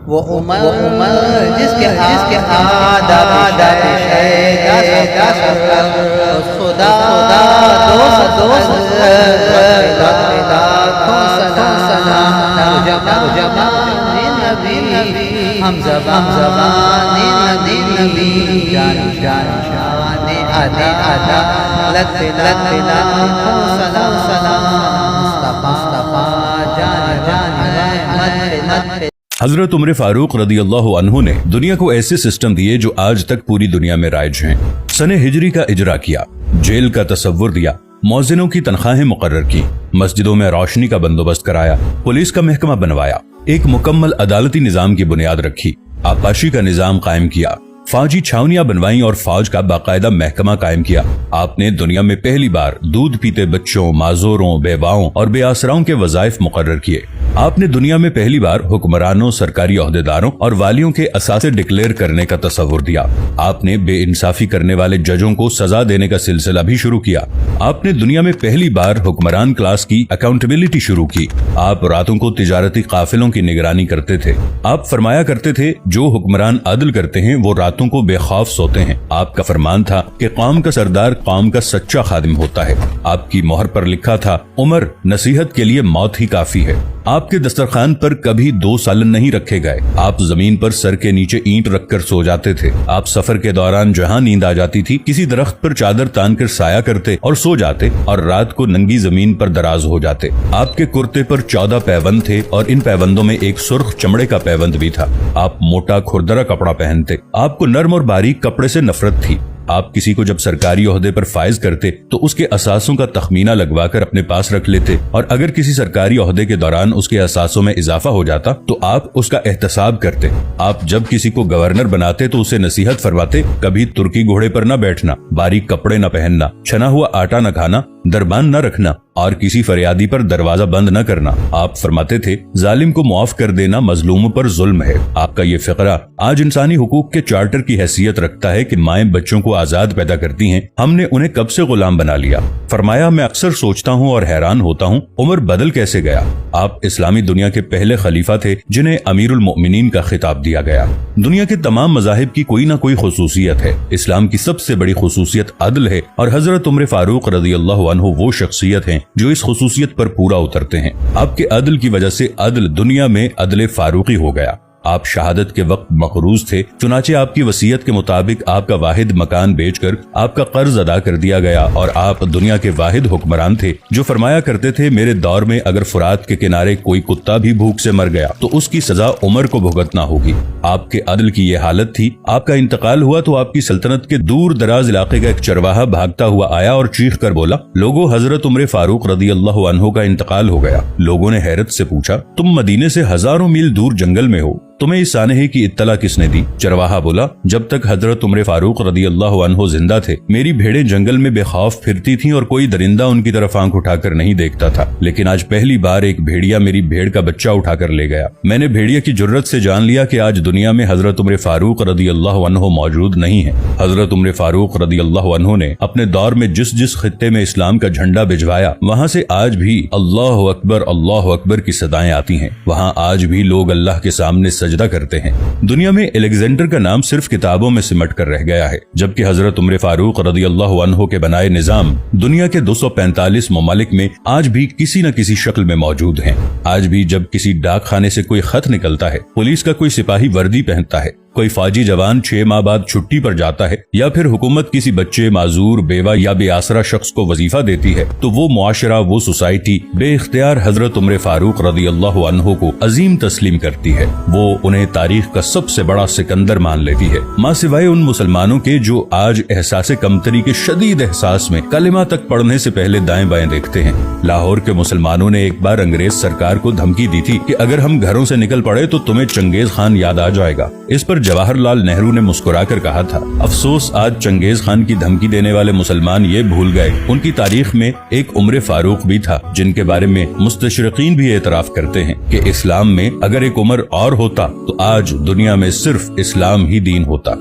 وہ عمر جس کے آداب خدا ہم زبان نبی جان عدالت سلام مصطفیٰ جان حضرت عمر فاروق رضی اللہ عنہ نے دنیا کو ایسے سسٹم دیے جو آج تک پوری دنیا میں رائج ہیں۔ سن ہجری کا اجرا کیا، جیل کا تصور دیا، مؤذنوں کی تنخواہیں مقرر کی، مسجدوں میں روشنی کا بندوبست کرایا، پولیس کا محکمہ بنوایا، ایک مکمل عدالتی نظام کی بنیاد رکھی، آبپاشی کا نظام قائم کیا، فوجی چھاونیاں بنوائیں اور فوج کا باقاعدہ محکمہ قائم کیا۔ آپ نے دنیا میں پہلی بار دودھ پیتے بچوں، معذوروں، بیواؤں اور بے آسراؤں کے وظائف مقرر کیے۔ آپ نے دنیا میں پہلی بار حکمرانوں، سرکاری عہدیداروں اور والیوں کے اثاثے ڈکلیئر کرنے کا تصور دیا۔ آپ نے بے انصافی کرنے والے ججوں کو سزا دینے کا سلسلہ بھی شروع کیا۔ آپ نے دنیا میں پہلی بار حکمران کلاس کی اکاؤنٹیبلٹی شروع کی۔ آپ راتوں کو تجارتی قافلوں کی نگرانی کرتے تھے۔ آپ فرمایا کرتے تھے جو حکمران عدل کرتے ہیں وہ راتوں کو بے خوف سوتے ہیں۔ آپ کا فرمان تھا کہ قوم کا سردار قوم کا سچا خادم ہوتا ہے۔ آپ کی مہر پر لکھا تھا عمر نصیحت کے لیے موت ہی کافی ہے۔ آپ کے دسترخوان پر کبھی 2 سالن نہیں رکھے گئے۔ آپ زمین پر سر کے نیچے اینٹ رکھ کر سو جاتے تھے۔ آپ سفر کے دوران جہاں نیند آ جاتی تھی کسی درخت پر چادر تان کر سایہ کرتے اور سو جاتے اور رات کو ننگی زمین پر دراز ہو جاتے۔ آپ کے کرتے پر 14 پیوند تھے اور ان پیوندوں میں ایک سرخ چمڑے کا پیوند بھی تھا۔ آپ موٹا کھردرا کپڑا پہنتے۔ آپ کو نرم اور باریک کپڑے سے نفرت تھی۔ آپ کسی کو جب سرکاری عہدے پر فائز کرتے تو اس کے اثاثوں کا تخمینہ لگوا کر اپنے پاس رکھ لیتے اور اگر کسی سرکاری عہدے کے دوران اس کے اثاثوں میں اضافہ ہو جاتا تو آپ اس کا احتساب کرتے۔ آپ جب کسی کو گورنر بناتے تو اسے نصیحت فرماتے کبھی ترکی گھوڑے پر نہ بیٹھنا، باریک کپڑے نہ پہننا، چھنا ہوا آٹا نہ کھانا، دربان نہ رکھنا اور کسی فریادی پر دروازہ بند نہ کرنا۔ آپ فرماتے تھے ظالم کو معاف کر دینا مظلوم پر ظلم ہے۔ آپ کا یہ فقرہ آج انسانی حقوق کے چارٹر کی حیثیت رکھتا ہے کہ مائیں بچوں کو آزاد پیدا کرتی ہیں، ہم نے انہیں کب سے غلام بنا لیا۔ فرمایا میں اکثر سوچتا ہوں اور حیران ہوتا ہوں عمر بدل کیسے گیا۔ آپ اسلامی دنیا کے پہلے خلیفہ تھے جنہیں امیر المؤمنین کا خطاب دیا گیا۔ دنیا کے تمام مذاہب کی کوئی نہ کوئی خصوصیت ہے، اسلام کی سب سے بڑی خصوصیت عدل ہے اور حضرت عمر فاروق رضی اللہ عنہ وہ شخصیت ہیں جو اس خصوصیت پر پورا اترتے ہیں۔ آپ کے عدل کی وجہ سے عدل دنیا میں عدل فاروقی ہو گیا۔ آپ شہادت کے وقت مقروض تھے، چنانچہ آپ کی وصیت کے مطابق آپ کا واحد مکان بیچ کر آپ کا قرض ادا کر دیا گیا اور آپ دنیا کے واحد حکمران تھے جو فرمایا کرتے تھے میرے دور میں اگر فرات کے کنارے کوئی کتا بھی بھوک سے مر گیا تو اس کی سزا عمر کو بھگتنا ہوگی۔ آپ کے عدل کی یہ حالت تھی، آپ کا انتقال ہوا تو آپ کی سلطنت کے دور دراز علاقے کا ایک چرواہا بھاگتا ہوا آیا اور چیخ کر بولا لوگوں حضرت عمر فاروق رضی اللہ عنہ کا انتقال ہو گیا۔ لوگوں نے حیرت سے پوچھا تم مدینے سے ہزاروں میل دور جنگل میں ہو، تمہیں اس سانحے کی اطلاع کس نے دی؟ چرواہا بولا جب تک حضرت عمر فاروق رضی اللہ عنہ زندہ تھے میری بھیڑیں جنگل میں بے خوف پھرتی تھیں اور کوئی درندہ ان کی طرف آنکھ اٹھا کر نہیں دیکھتا تھا، لیکن آج پہلی بار ایک بھیڑیا میری بھیڑ کا بچہ اٹھا کر لے گیا۔ میں نے بھیڑیا کی جرت سے جان لیا کہ آج دنیا میں حضرت عمر فاروق رضی اللہ عنہ موجود نہیں ہے۔ حضرت عمر فاروق رضی اللہ عنہ نے اپنے دور میں جس خطے میں اسلام کا جھنڈا بھجوایا وہاں سے آج بھی اللہ اکبر کی صدائیں آتی ہیں، وہاں آج بھی لوگ اللہ کے سامنے سجدہ کرتے ہیں۔ دنیا میں الیگزینڈر کا نام صرف کتابوں میں سمٹ کر رہ گیا ہے، جبکہ حضرت عمر فاروق رضی اللہ عنہ کے بنائے نظام دنیا کے 245 ممالک میں آج بھی کسی نہ کسی شکل میں موجود ہیں۔ آج بھی جب کسی ڈاک خانے سے کوئی خط نکلتا ہے، پولیس کا کوئی سپاہی وردی پہنتا ہے، کوئی فوجی جوان 6 ماہ بعد چھٹی پر جاتا ہے یا پھر حکومت کسی بچے، معذور، بیوہ یا بے آسرا شخص کو وظیفہ دیتی ہے تو وہ معاشرہ، وہ سوسائٹی بے اختیار حضرت عمر فاروق رضی اللہ عنہ کو عظیم تسلیم کرتی ہے۔ وہ انہیں تاریخ کا سب سے بڑا سکندر مان لیتی ہے، ماں سوائے ان مسلمانوں کے جو آج احساس کمتری کے شدید احساس میں کلمہ تک پڑھنے سے پہلے دائیں بائیں دیکھتے ہیں۔ لاہور کے مسلمانوں نے ایک بار انگریز سرکار کو دھمکی دی تھی کہ اگر ہم گھروں سے نکل پڑے تو تمہیں چنگیز خان یاد آ جائے گا۔ اس پر جواہر لال نہرو نے مسکرا کر کہا تھا افسوس آج چنگیز خان کی دھمکی دینے والے مسلمان یہ بھول گئے ان کی تاریخ میں ایک عمر فاروق بھی تھا جن کے بارے میں مستشرقین بھی اعتراف کرتے ہیں کہ اسلام میں اگر ایک عمر اور ہوتا تو آج دنیا میں صرف اسلام ہی دین ہوتا۔